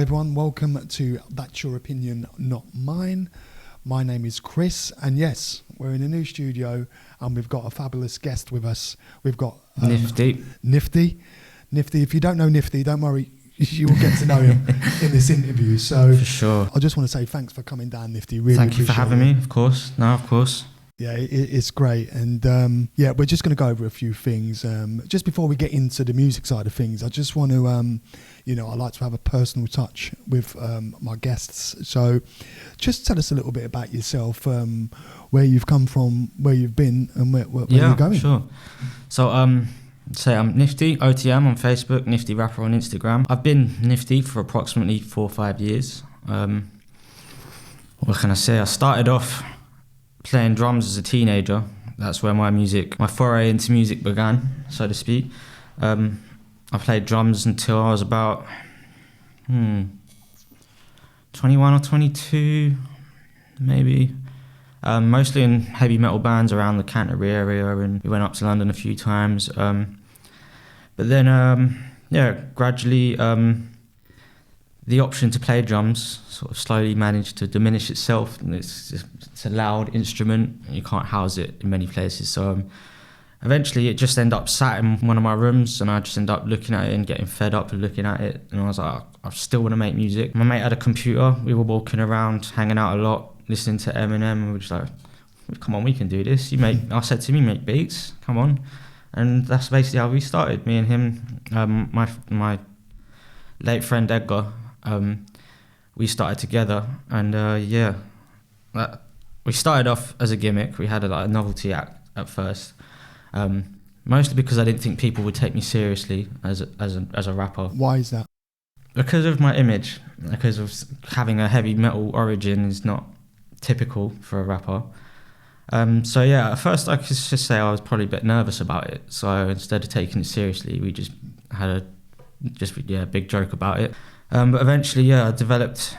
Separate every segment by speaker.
Speaker 1: everyone, welcome to That's Your Opinion, Not Mine. My name is Chris, and yes, we're in a new studio and we've got a fabulous guest with us. We've got
Speaker 2: Nifty.
Speaker 1: Nifty. If you don't know Nifty, don't worry, you will get to know him in this interview. So
Speaker 2: for sure.
Speaker 1: I just want to say thanks for coming down, Nifty. Really
Speaker 2: Thank you for having me, of course. No, of course.
Speaker 1: Yeah, it's great. And we're just going to go over a few things. Just before we get into the music side of things, I just want to, I like to have a personal touch with my guests. So just tell us a little bit about yourself, where you've come from, where you've been, and where you're going. Yeah,
Speaker 2: sure. So I'm Nifty OTM on Facebook, Nifty Rapper on Instagram. I've been Nifty for approximately 4 or 5 years. What can I say? I started off playing drums as a teenager. That's where my foray into music began, so to speak. I played drums until I was about 21 or 22, maybe. Mostly in heavy metal bands around the Canterbury area, and we went up to London a few times. But then, gradually the option to play drums sort of slowly managed to diminish itself. And it's a loud instrument, and you can't house it in many places. So eventually it just ended up sat in one of my rooms, and I just ended up looking at it and getting fed up with looking at it. And I was like, I still want to make music. My mate had a computer. We were walking around, hanging out a lot, listening to Eminem, and we were just like, come on, we can do this. I said to him, make beats, come on. And that's basically how we started, me and him. My late friend Edgar, we started together, and we started off as a gimmick. We had a novelty act at first, mostly because I didn't think people would take me seriously as a rapper.
Speaker 1: Why is that?
Speaker 2: Because of my image, because of having a heavy metal origin is not typical for a rapper. At first I could just say I was probably a bit nervous about it. So instead of taking it seriously, we just had a big joke about it. But eventually, I developed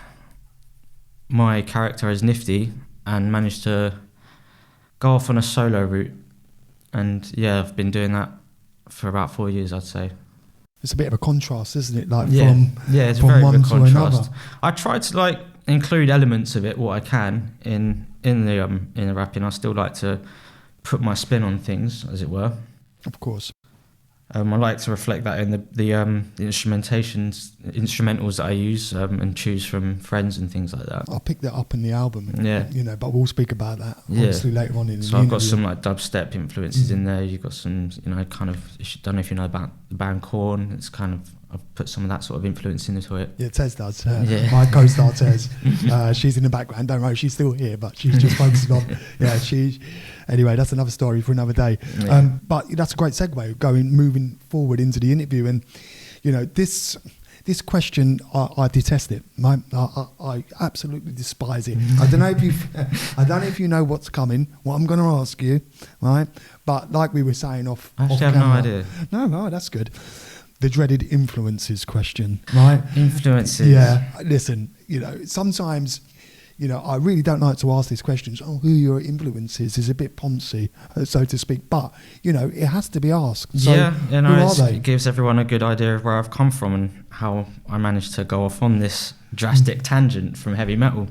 Speaker 2: my character as Nifty and managed to go off on a solo route. And I've been doing that for about 4 years, I'd say.
Speaker 1: It's a bit of a contrast, isn't it?
Speaker 2: It's
Speaker 1: from
Speaker 2: very
Speaker 1: one
Speaker 2: big
Speaker 1: to
Speaker 2: contrast.
Speaker 1: another.
Speaker 2: I try to include elements of it, what I can, in the rapping. I still like to put my spin on things, as it were.
Speaker 1: Of course.
Speaker 2: I like to reflect that in the instrumentals that I use and choose from friends and things like that.
Speaker 1: I'll pick that up in the album.
Speaker 2: Yeah.
Speaker 1: But we'll speak about that obviously later on in the
Speaker 2: So I've got some dubstep influences in there. You've got some, kind of, I don't know if you know about the band Korn. It's kind of, I've put some of that sort of influence into it.
Speaker 1: Yeah, Tez does. My co-star Tez. She's in the background. Don't worry, she's still here, but she's just focusing on. Anyway, that's another story for another day. Yeah. But that's a great segue, moving forward into the interview. And this question, I detest it. I absolutely despise it. I don't know if you know what's coming, what I'm going to ask you, right? But like we were saying off
Speaker 2: I have
Speaker 1: camera,
Speaker 2: no idea.
Speaker 1: No, that's good. The dreaded influences question, right?
Speaker 2: Influences.
Speaker 1: Yeah. Listen, sometimes, I really don't like to ask these questions. Oh, who your influences is a bit poncy, so to speak. But, it has to be asked. So who are they?
Speaker 2: It gives everyone a good idea of where I've come from and how I managed to go off on this drastic tangent from heavy metal.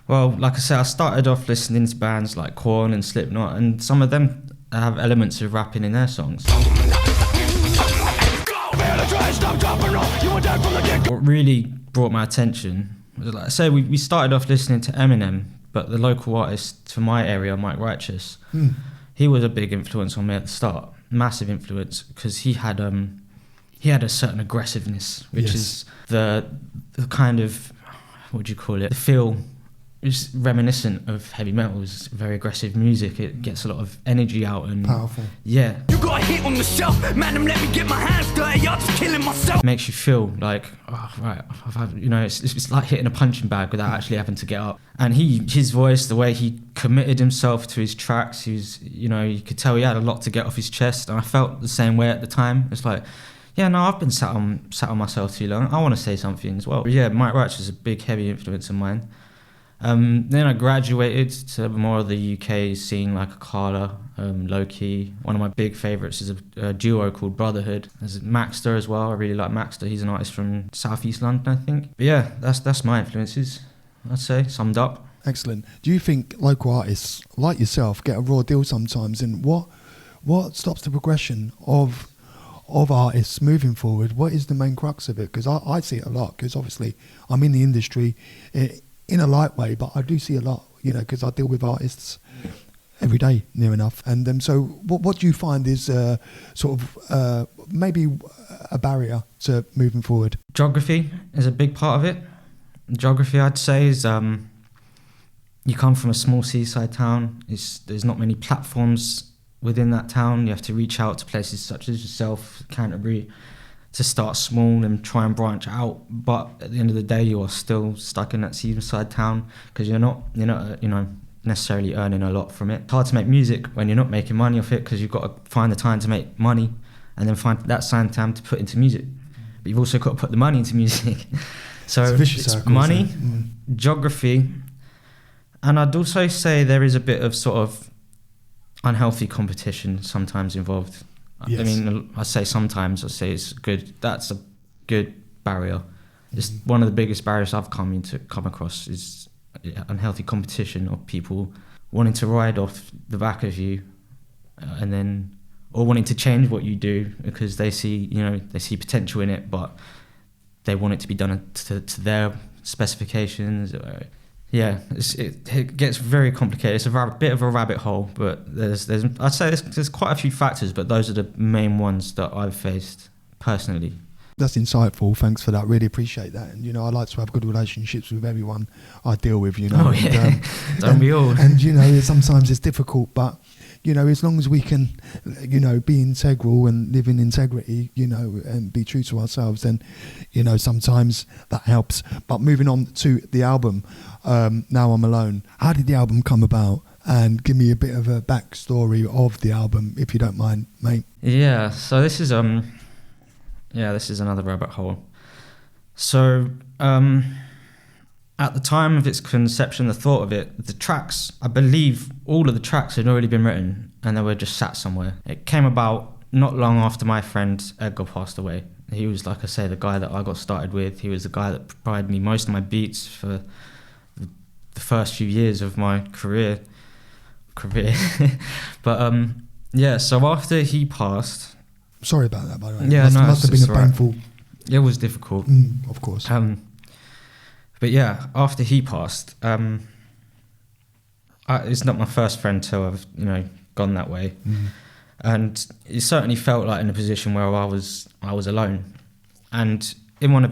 Speaker 2: Well, like I said, I started off listening to bands like Korn and Slipknot, and some of them have elements of rapping in their songs. What really brought my attention was, like I say, we started off listening to Eminem, but the local artist for my area, Mike Righteous, he was a big influence on me at the start, massive influence, because he had a certain aggressiveness, which is the kind of, what do you call it, the feel. It's reminiscent of heavy metal. It's very aggressive music. It gets a lot of energy out and
Speaker 1: powerful.
Speaker 2: Yeah.
Speaker 3: You got a hit on the shelf, man. Let me get my hands dirty. I'm just killing myself.
Speaker 2: It makes you feel like, oh, right, it's like hitting a punching bag without actually having to get up. And his voice, the way he committed himself to his tracks, he was, you could tell he had a lot to get off his chest. And I felt the same way at the time. It's like, I've been sat on myself too long. I want to say something as well. But Mike Righteous is a big, heavy influence of mine. Then I graduated to more of the UK scene, like Akala, Loki. One of my big favourites is a duo called Brotherhood. There's Maxter as well. I really like Maxter. He's an artist from Southeast London, I think. But yeah, that's my influences, I'd say, summed up.
Speaker 1: Excellent. Do you think local artists like yourself get a raw deal sometimes? And what stops the progression of artists moving forward? What is the main crux of it? Because I see it a lot, because obviously I'm in the industry in a light way, but I do see a lot, because I deal with artists every day near enough. And so what do you find is sort of maybe a barrier to moving forward?
Speaker 2: Geography is a big part of it. Geography, I'd say, is you come from a small seaside town. There's not many platforms within that town. You have to reach out to places such as yourself, Canterbury, to start small and try and branch out. But at the end of the day, you are still stuck in that seaside town, because you're not necessarily earning a lot from it. It's hard to make music when you're not making money off it, because you've got to find the time to make money and then find that same time to put into music. But you've also got to put the money into music. So it's money, geography, and I'd also say there is a bit of sort of unhealthy competition sometimes involved. Yes. I mean, I say sometimes, I say it's good. That's a good barrier. It's one of the biggest barriers I've come across is unhealthy competition of people wanting to ride off the back of you, or wanting to change what you do because they see potential in it, but they want it to be done to their specifications. It gets very complicated. It's a bit of a rabbit hole, but I'd say there's quite a few factors, but those are the main ones that I've faced personally.
Speaker 1: That's insightful. Thanks for that. Really appreciate that. And I like to have good relationships with everyone I deal with.
Speaker 2: Oh yeah, don't we all?
Speaker 1: And sometimes it's difficult, but as long as we can, be integral and live in integrity, and be true to ourselves, then, sometimes that helps. But moving on to the album, Now I'm Alone. How did the album come about? And give me a bit of a backstory of the album, if you don't mind, mate.
Speaker 2: Yeah. So this is another rabbit hole. So at the time of its conception, the thought of it, the tracks, I believe all of the tracks had already been written and they were just sat somewhere. It came about not long after my friend Edgar passed away. He was, like I say, the guy that I got started with. He was the guy that provided me most of my beats for the first few years of my career. But so after he passed...
Speaker 1: Sorry about that, by the way.
Speaker 2: Yeah,
Speaker 1: must have been a painful...
Speaker 2: It was difficult.
Speaker 1: Of course.
Speaker 2: But yeah, after he passed, it's not my first friend till I've gone that way, and it certainly felt like in a position where I was alone. And in one of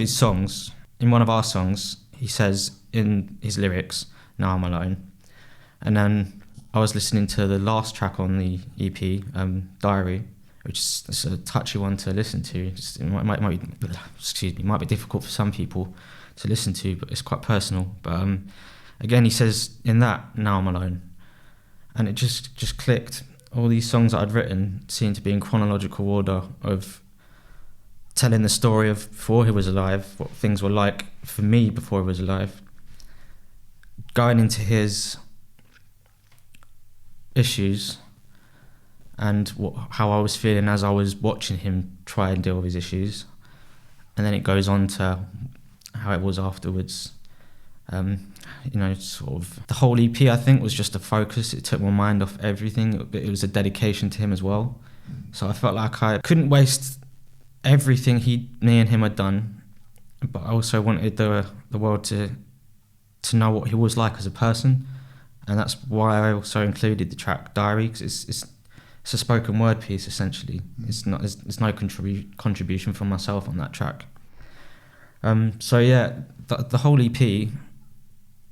Speaker 2: our songs, he says in his lyrics, "Now I'm alone," and then I was listening to the last track on the EP, Diary, which is a touchy one to listen to. It might be difficult for some people to listen to, but it's quite personal. But again, he says in that, "Now I'm alone," and it just clicked. All these songs that I'd written seemed to be in chronological order of telling the story of before he was alive, what things were like for me before he was alive, going into his issues and how I was feeling as I was watching him try and deal with his issues, and then it goes on to how it was afterwards. Sort of the whole EP, I think, was just a focus. It took my mind off everything. It was a dedication to him as well. So I felt like I couldn't waste everything me and him had done, but I also wanted the world to know what he was like as a person, and that's why I also included the track Diary, because it's a spoken word piece essentially. It's no contribution from myself on that track. The whole EP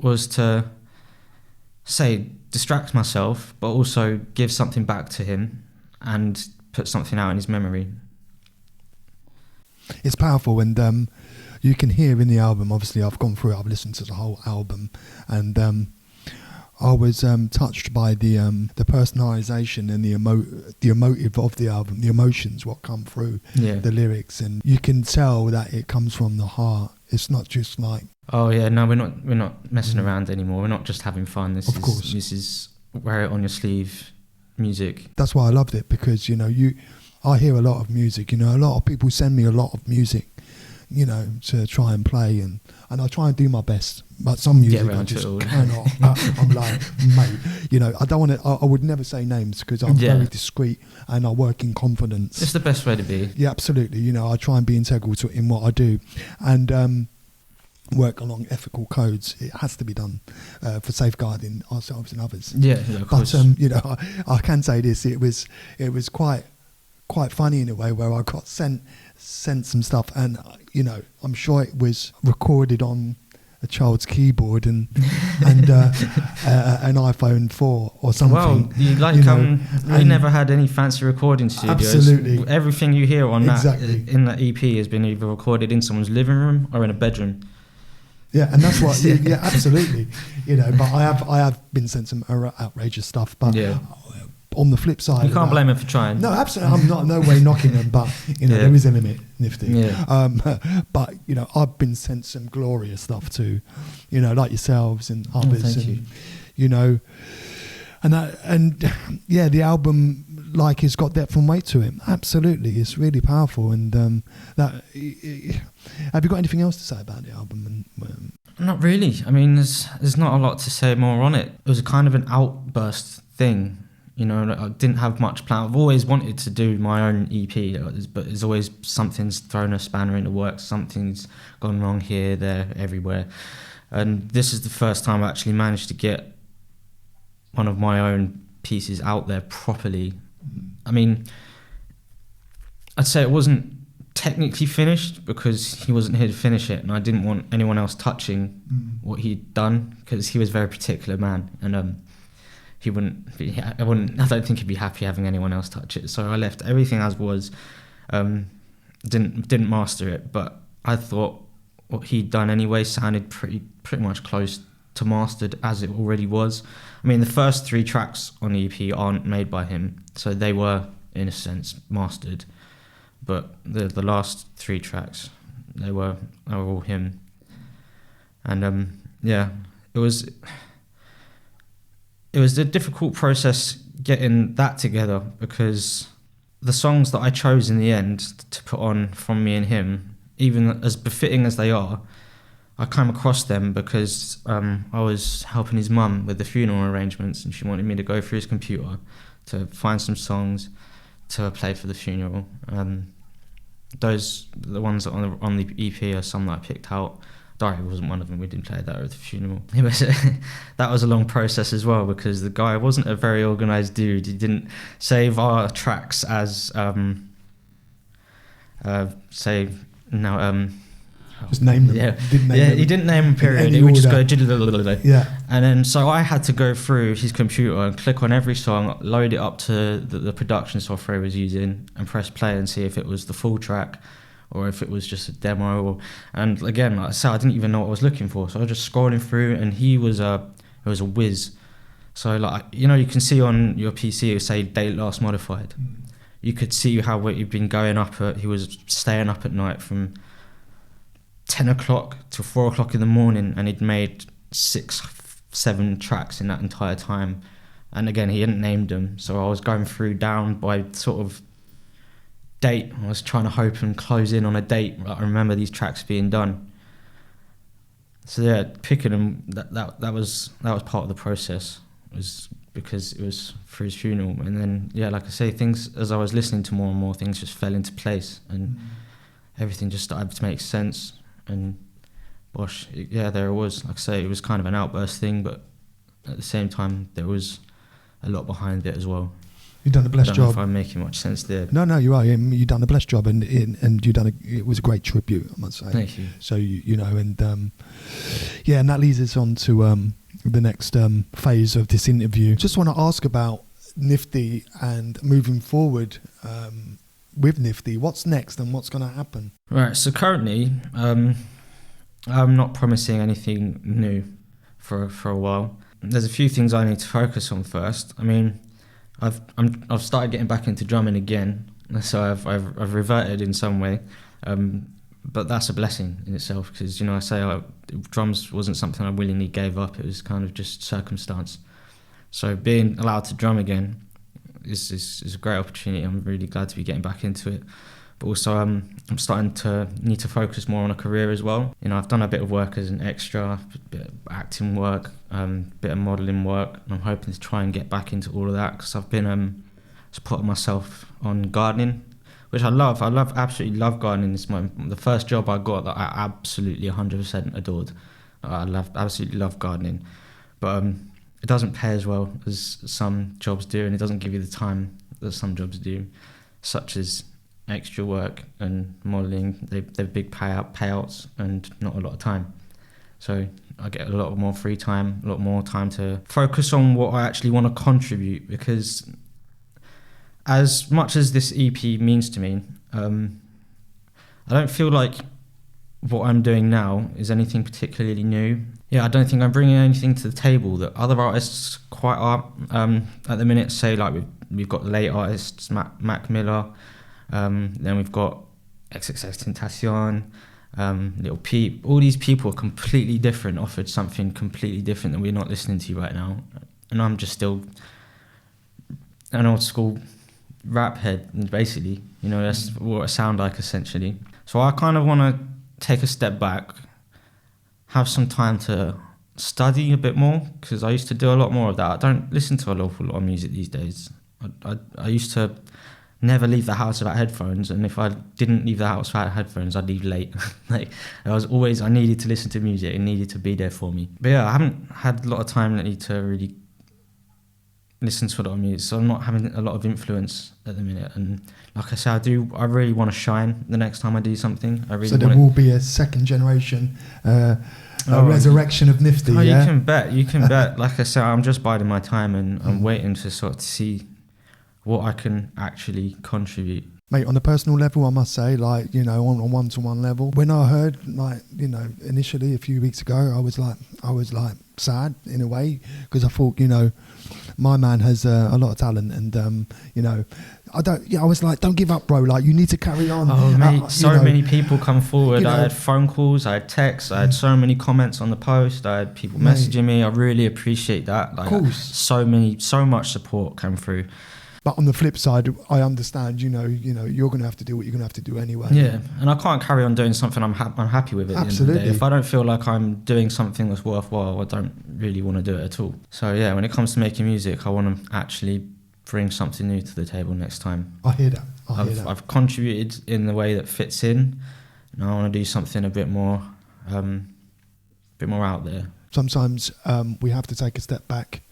Speaker 2: was to distract myself, but also give something back to him and put something out in his memory.
Speaker 1: It's powerful, and you can hear in the album, obviously I've gone through it, I've listened to the whole album, and I was touched by the personalisation and the emotive of the album, the emotions, what come through the lyrics, and you can tell that it comes from the heart. It's not just like
Speaker 2: Oh yeah, no, we're not messing around anymore. We're not just having fun. This is wear it on your sleeve music.
Speaker 1: That's why I loved it, because I hear a lot of music. A lot of people send me a lot of music, to try and play, and I try and do my best. But some music I just cannot. I'm like, mate, I don't want to. I would never say names because I'm very discreet and I work in confidence.
Speaker 2: It's the best way to be.
Speaker 1: Yeah, absolutely. I try and be integral in what I do, and work along ethical codes. It has to be done for safeguarding ourselves and others.
Speaker 2: Yeah, of course.
Speaker 1: But I can say this: it was quite funny in a way, where I got sent some stuff, and I'm sure it was recorded on a child's keyboard and an iPhone 4 or something.
Speaker 2: Well, we never had any fancy recording studios.
Speaker 1: Absolutely,
Speaker 2: everything you hear on that in that EP has been either recorded in someone's living room or in a bedroom.
Speaker 1: Yeah, and that's what. Yeah, absolutely. But I have been sent some outrageous stuff. But on the flip side,
Speaker 2: you can't blame him for trying.
Speaker 1: No, absolutely. I'm not no way knocking them, but there is a limit, Nifty.
Speaker 2: Yeah.
Speaker 1: But I've been sent some glorious stuff too, like yourselves and others,
Speaker 2: thank you.
Speaker 1: And the album has got depth and weight to it. Absolutely, it's really powerful. And have you got anything else to say about the album?
Speaker 2: Not really. I mean, there's not a lot to say more on it. It was a kind of an outburst thing. I didn't have much plan. I've always wanted to do my own EP, but there's always something's thrown a spanner in the works. Something's gone wrong here, there, everywhere. And this is the first time I actually managed to get one of my own pieces out there properly. I mean, I'd say it wasn't technically finished because he wasn't here to finish it, and I didn't want anyone else touching what he'd done, because he was a very particular man, and I don't think he'd be happy having anyone else touch it. So I left everything as was. Didn't master it, but I thought what he'd done anyway sounded pretty much close to mastered as it already was. I mean, the first 3 tracks on the EP aren't made by him, so they were in a sense mastered. But the last 3 tracks, they were all him. And it was a difficult process getting that together, because the songs that I chose in the end to put on from me and him, even as befitting as they are, I came across them because I was helping his mum with the funeral arrangements, and she wanted me to go through his computer to find some songs to play for the funeral. The ones on the EP are some that I picked out. Diary wasn't one of them. We didn't play that at the funeral. That was a long process as well, because the guy wasn't a very organised dude. He didn't save our tracks as
Speaker 1: just name them.
Speaker 2: Yeah,
Speaker 1: didn't name them.
Speaker 2: He didn't name them, period. He would just go
Speaker 1: yeah.
Speaker 2: And then so I had to go through his computer and click on every song, load it up to the production software he was using, and press play and see if it was the full track or if it was just a demo. And again, like I said, I didn't even know what I was looking for, so I was just scrolling through, and he was a whiz. So you can see on your PC it would say date last modified. You could see how he'd been going up he was staying up at night from 10 o'clock to 4 o'clock in the morning, and he'd made 6-7 tracks in that entire time. And again, he hadn't named them, so I was going through down by sort of date. I was trying to hope and close in on a date. I remember these tracks being done. So yeah, picking them, that was part of the process, was because it was for his funeral. And then like I say, things, as I was listening to more and more, things just fell into place, and everything just started to make sense. And there it was. Like I say, it was kind of an outburst thing, but at the same time there was a lot behind it as well.
Speaker 1: You've done a blessed job. I
Speaker 2: don't know if I'm making much sense there.
Speaker 1: No, you are. You've done a blessed job, and you've done it was a great tribute, I must say.
Speaker 2: Thank you.
Speaker 1: So and that leads us on to the next phase of this interview. Just want to ask about Nifty and moving forward with Nifty. What's next and what's going to happen?
Speaker 2: Right. So currently, I'm not promising anything new for a while. There's a few things I need to focus on first. I mean, I've started getting back into drumming again, so I've reverted in some way. but that's a blessing in itself, because, you know, drums wasn't something I willingly gave up. It was kind of just circumstance. So being allowed to drum again is a great opportunity. I'm really glad to be getting back into it. But also I'm starting to need to focus more on a career as well. You know, I've done a bit of work as an extra, a bit of acting work, bit of modelling work, and I'm hoping to try and get back into all of that, because I've been supporting myself on gardening, which I love. Absolutely love gardening. It's the first job I got that I absolutely 100% adored. Absolutely love gardening. But it doesn't pay as well as some jobs do, and it doesn't give you the time that some jobs do, such as extra work and modelling. They're big payouts and not a lot of time. So I get a lot more free time, a lot more time to focus on what I actually want to contribute, because as much as this EP means to me, I don't feel like what I'm doing now is anything particularly new. Yeah, I don't think I'm bringing anything to the table that other artists quite are at the minute. Say, like, we've got late artists, Mac Miller, then we've got XXXTentacion, Lil Peep. All these people are completely different, offered something completely different that we're not listening to right now. And I'm just still an old school rap head, basically. You know, that's what I sound like, essentially. So I kind of want to take a step back, have some time to study a bit more, because I used to do a lot more of that. I don't listen to an awful lot of music these days. I used to never leave the house without headphones, and if I didn't leave the house without headphones, I'd leave late. Like, I needed to listen to music. It needed to be there for me. But yeah, I haven't had a lot of time lately to really listen to a lot of music, so I'm not having a lot of influence at the minute. And like I said, I really want to shine the next time I do something.
Speaker 1: So there will be a second generation resurrection of Nifty.
Speaker 2: Oh,
Speaker 1: yeah?
Speaker 2: You can bet. Like I said, I'm just biding my time, and I'm waiting to sort of see what I can actually contribute.
Speaker 1: Mate, on a personal level, I must say, like, you know, on a one-to-one level, when I heard, like, you know, initially a few weeks ago, I was like sad in a way, because I thought, you know, my man has a lot of talent, and you know, I was like, don't give up, bro. Like, you need to carry on.
Speaker 2: Oh, mate, many people come forward. You know, I had phone calls, I had texts, I had so many comments on the post, I had people messaging me. I really appreciate that. Like, of course. So much support came through.
Speaker 1: But on the flip side, I understand, you know, you're going to have to do what you're going to have to do anyway.
Speaker 2: Yeah, and I can't carry on doing something I'm happy with at the end of the day. If I don't feel like I'm doing something that's worthwhile, I don't really want to do it at all. So yeah, when it comes to making music, I want to actually bring something new to the table next time.
Speaker 1: I hear that.
Speaker 2: I've contributed in the way that fits in, and I want to do something a bit more out there. Sometimes
Speaker 1: we have to take a step back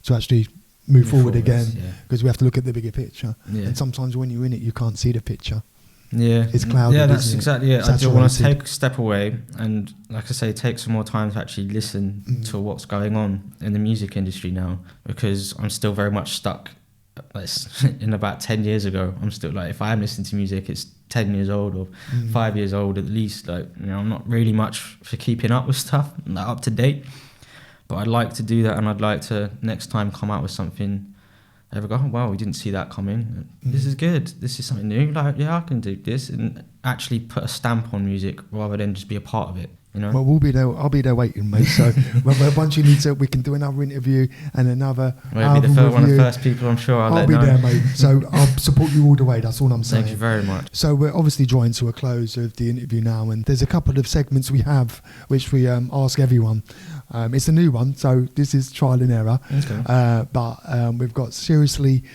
Speaker 1: to actually move forward again, because we have to look at the bigger picture. Yeah. And sometimes when you're in it, you can't see the picture.
Speaker 2: Yeah,
Speaker 1: it's clouded.
Speaker 2: Yeah, that's exactly it. I do want to take a step away and, like I say, take some more time to actually listen to what's going on in the music industry now, because I'm still very much stuck in about 10 years ago. I'm still like, if I am listening to music, it's 10 years old or 5 years old at least. Like, you know, I'm not really much for keeping up with stuff, I'm not up to date. But I'd like to do that, and I'd like to next time come out with something. Ever go, oh, wow, we didn't see that coming. This is good. This is something new. Like, yeah, I can do this, and actually put a stamp on music rather than just be a part of it. You know.
Speaker 1: Well, we'll be there. I'll be there waiting, mate. So once you need to, we can do another interview and another.
Speaker 2: Well, you'll be one of the first people, I'm sure. I'll
Speaker 1: be there, mate. So I'll support you all the way. That's all I'm saying.
Speaker 2: Thank you very much.
Speaker 1: So we're obviously drawing to a close of the interview now, and there's a couple of segments we have which we ask everyone. It's a new one, so this is trial and error. Okay. But we've got seriously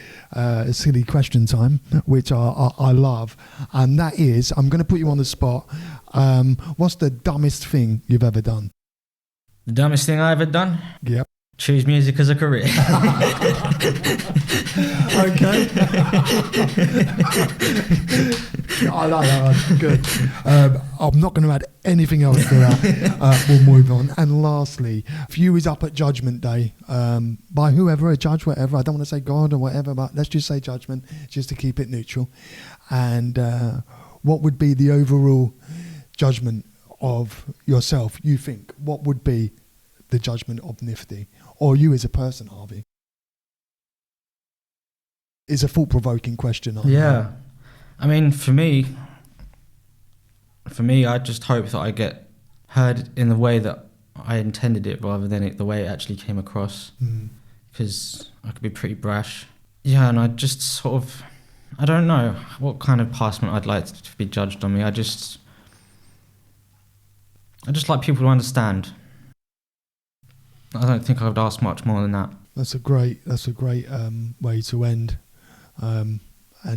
Speaker 1: silly question time, which I love, and that is, I'm going to put you on the spot. What's the dumbest thing you've ever done?
Speaker 2: The dumbest thing I ever done?
Speaker 1: Yep.
Speaker 2: Choose music as a career.
Speaker 1: Okay. I like that one. Good. I'm not going to add anything else to that. We'll move on. And lastly, view is up at Judgment Day by whoever, a judge, whatever. I don't want to say God or whatever, but let's just say judgment, just to keep it neutral. And what would be the overall judgment of yourself, you think? What would be the judgment of Nifty? Or you as a person, Harvey? It's a thought-provoking question.
Speaker 2: Yeah. I mean, for me, For me, I just hope that I get heard in the way that I intended it rather than the way it actually came across, because I could be pretty brash. Yeah, and I just sort of, I don't know what kind of passment I'd like to be judged on me. I just like people to understand. I don't think I would ask much more than that.
Speaker 1: That's a great way to end. And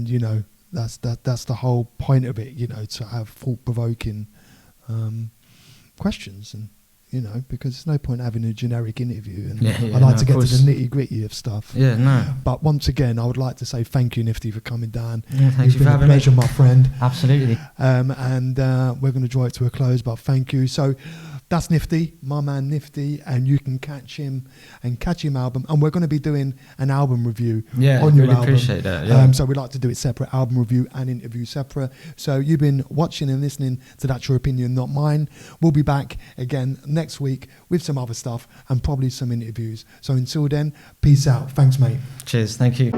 Speaker 1: you know, that's the whole point of it, you know, to have thought-provoking questions, and you know, because there's no point having a generic interview, and I like to get to the nitty-gritty of stuff.
Speaker 2: Yeah, no.
Speaker 1: But once again, I would like to say thank you, Nifty, for coming down.
Speaker 2: Yeah, thank you for having
Speaker 1: me. It's been a pleasure, my friend.
Speaker 2: Absolutely.
Speaker 1: And we're going to draw it to a close, but thank you. So that's Nifty, my man Nifty, and you can catch him and catch him album. And we're going to be doing an album review on your
Speaker 2: really
Speaker 1: album.
Speaker 2: Appreciate that. Yeah.
Speaker 1: So we'd like to do it separate, album review and interview separate. So you've been watching and listening to That's Your Opinion, Not Mine. We'll be back again next week with some other stuff and probably some interviews. So until then, peace out. Thanks, mate.
Speaker 2: Cheers. Thank you.